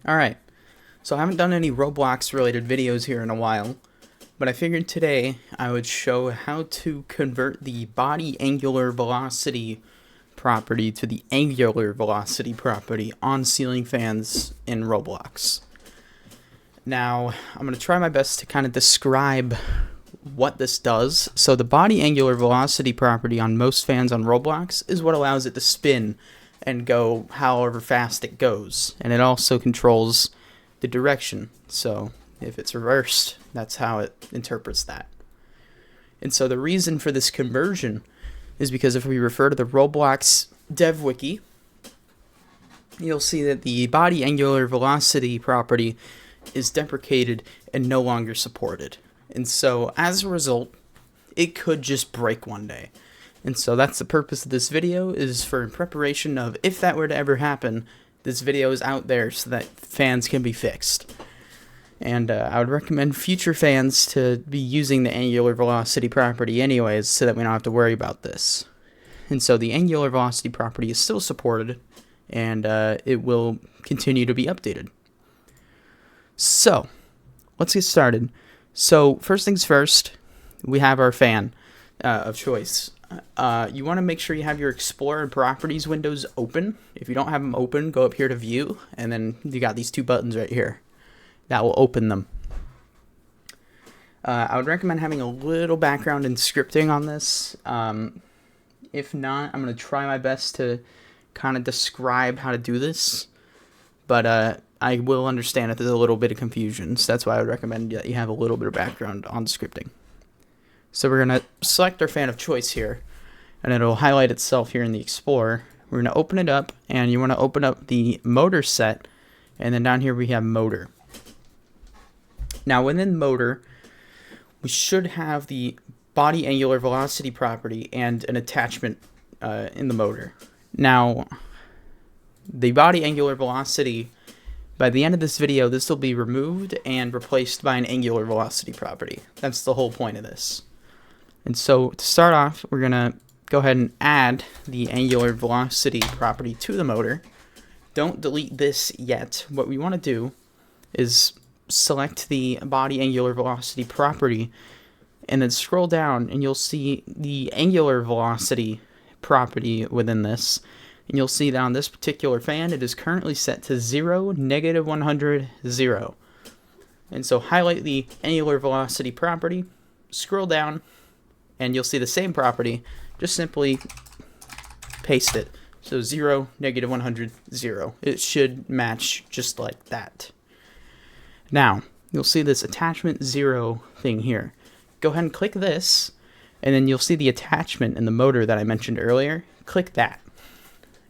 Alright, so I haven't done any Roblox related videos here in a while, but I figured today I would show how to convert the body angular velocity property to the angular velocity property on ceiling fans in Roblox. Now, I'm going to try my best to kind of describe what this does. So the body angular velocity property on most fans on Roblox is what allows it to spin and go however fast it goes. And it also controls the direction. So if it's reversed, that's how it interprets that. And so the reason for this conversion is because if we refer to the Roblox dev wiki, you'll see that the body angular velocity property is deprecated and no longer supported. And so as a result, it could just break one day. And so that's the purpose of this video, is for preparation of if that were to ever happen, this video is out there so that fans can be fixed. And I would recommend future fans to be using the angular velocity property anyways, so that we don't have to worry about this. And so the angular velocity property is still supported, and it will continue to be updated. So let's get started. So first things first, we have our fan of choice. You want to make sure you have your Explorer and Properties windows open. If you don't have them open, go up here to View, and then you got these two buttons right here. That will open them. I would recommend having a little background in scripting on this. If not, I'm going to try my best to kind of describe how to do this. But I will understand if there's a little bit of confusion, so that's why I would recommend that you have a little bit of background on scripting. So we're going to select our fan of choice here, and it'll highlight itself here in the Explorer. We're going to open it up, and you want to open up the motor set, and then down here we have motor. Now within motor, we should have the body angular velocity property and an attachment in the motor. Now, the body angular velocity, by the end of this video, this will be removed and replaced by an angular velocity property. That's the whole point of this. And so to start off, we're going to go ahead and add the angular velocity property to the motor. Don't delete this yet. What we want to do is select the body angular velocity property and then scroll down, and you'll see the angular velocity property within this. And you'll see that on this particular fan, it is currently set to 0, negative 100, 0. And so highlight the angular velocity property, scroll down, and you'll see the same property, just simply paste it. So 0, negative 100, 0. It should match just like that. Now, you'll see this attachment 0 thing here. Go ahead and click this, and then you'll see the attachment in the motor that I mentioned earlier. Click that.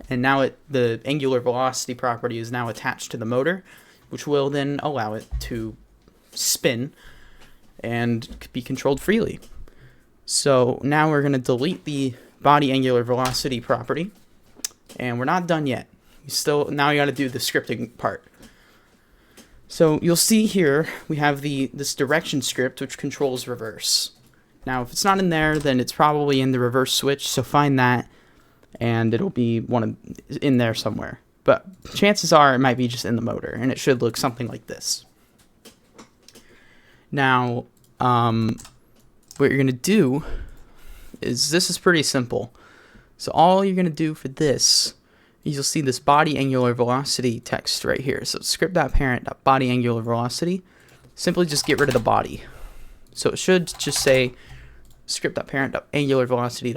And now the angular velocity property is now attached to the motor, which will then allow it to spin and be controlled freely. So now we're going to delete the body angular velocity property, and we're not done yet. Now you got to do the scripting part. So you'll see here we have this direction script which controls reverse. Now if it's not in there, then it's probably in the reverse switch, so find that, and it'll be in there somewhere. But chances are it might be just in the motor, and it should look something like this. Now, what you're going to do is, this is pretty simple. So all you're going to do for this is you'll see this body angular velocity text right here. So script.parent.body angular velocity. Simply just get rid of the body. So it should just say script.parent.angular velocity.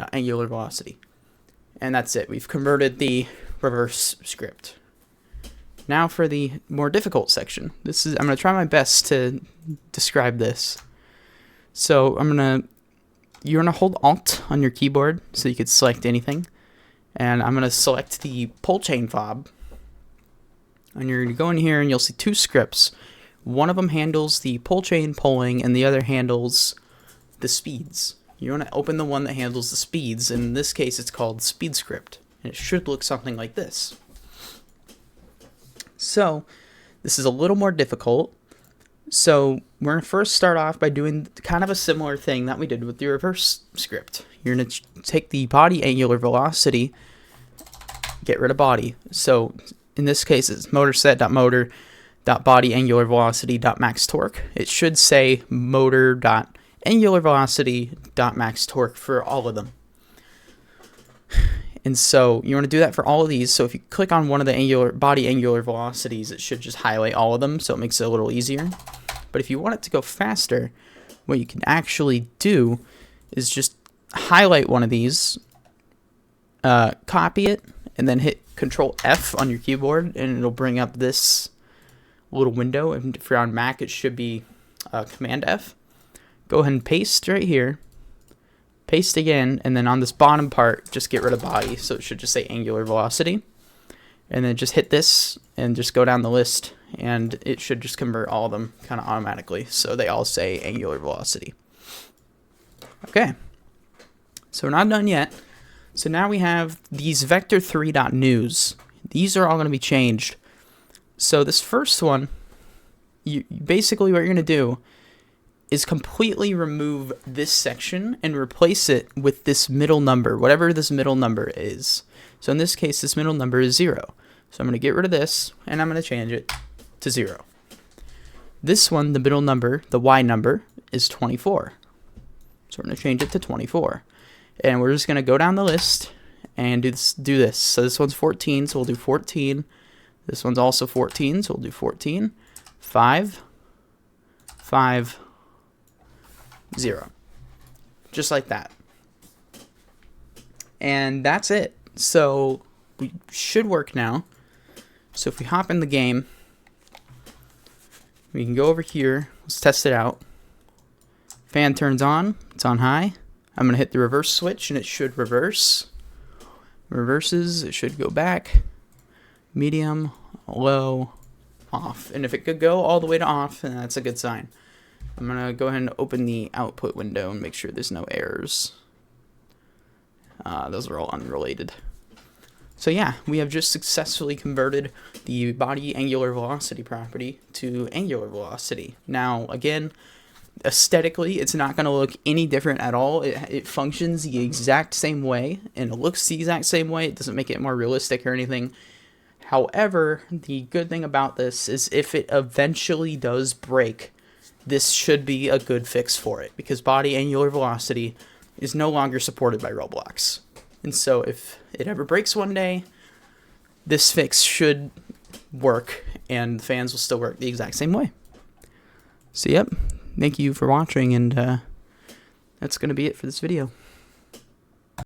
And that's it. We've converted the reverse script. Now for the more difficult section. I'm going to try my best to describe this. So you're going to hold Alt on your keyboard so you could select anything. And I'm going to select the pull chain fob. And you're going to go in here and you'll see two scripts. One of them handles the pull chain pulling and the other handles the speeds. You want to open the one that handles the speeds. And in this case, it's called speed script. And it should look something like this. So this is a little more difficult. So we're going to first start off by doing kind of a similar thing that we did with the reverse script. You're going to take the body angular velocity, get rid of body. So in this case, it's motor set.motor .bodyangularvelocity.maxtorque. It should say motor.angularvelocity.maxtorque for all of them. And so you want to do that for all of these. So if you click on one of the body angular velocities, it should just highlight all of them, so it makes it a little easier. But if you want it to go faster, what you can actually do is just highlight one of these, copy it, and then hit Control F on your keyboard, and it'll bring up this little window. And if you're on Mac, it should be Command F. Go ahead and paste right here. Paste again, and then on this bottom part, just get rid of body, so it should just say angular velocity. And then just hit this, and just go down the list, and it should just convert all of them kind of automatically, so they all say angular velocity. Okay, so we're not done yet. So now we have these vector3.news. These are all going to be changed. So this first one, basically what you're going to do is completely remove this section and replace it with this middle number, whatever this middle number is. So in this case, this middle number is 0. So I'm going to get rid of this, and I'm going to change it to 0. This one, the middle number, the Y number, is 24. So we're going to change it to 24. And we're just going to go down the list and do this. So this one's 14, so we'll do 14. This one's also 14, so we'll do 14. 5, 5, 0. Just like that. And that's it. So we should work now. So if we hop in the game, we can go over here. Let's test it out. Fan turns on. It's on high. I'm going to hit the reverse switch, and it should reverse. Reverses. It should go back. Medium, low, off. And if it could go all the way to off, then that's a good sign. I'm going to go ahead and open the output window and make sure there's no errors. Those are all unrelated. So yeah, we have just successfully converted the body angular velocity property to angular velocity. Now, again, aesthetically, it's not going to look any different at all. It functions the exact same way, and it looks the exact same way. It doesn't make it more realistic or anything. However, the good thing about this is if it eventually does break, this should be a good fix for it, because body angular velocity is no longer supported by ROBLOX. And so if it ever breaks one day, this fix should work, and the fans will still work the exact same way. So yep, thank you for watching, and that's going to be it for this video.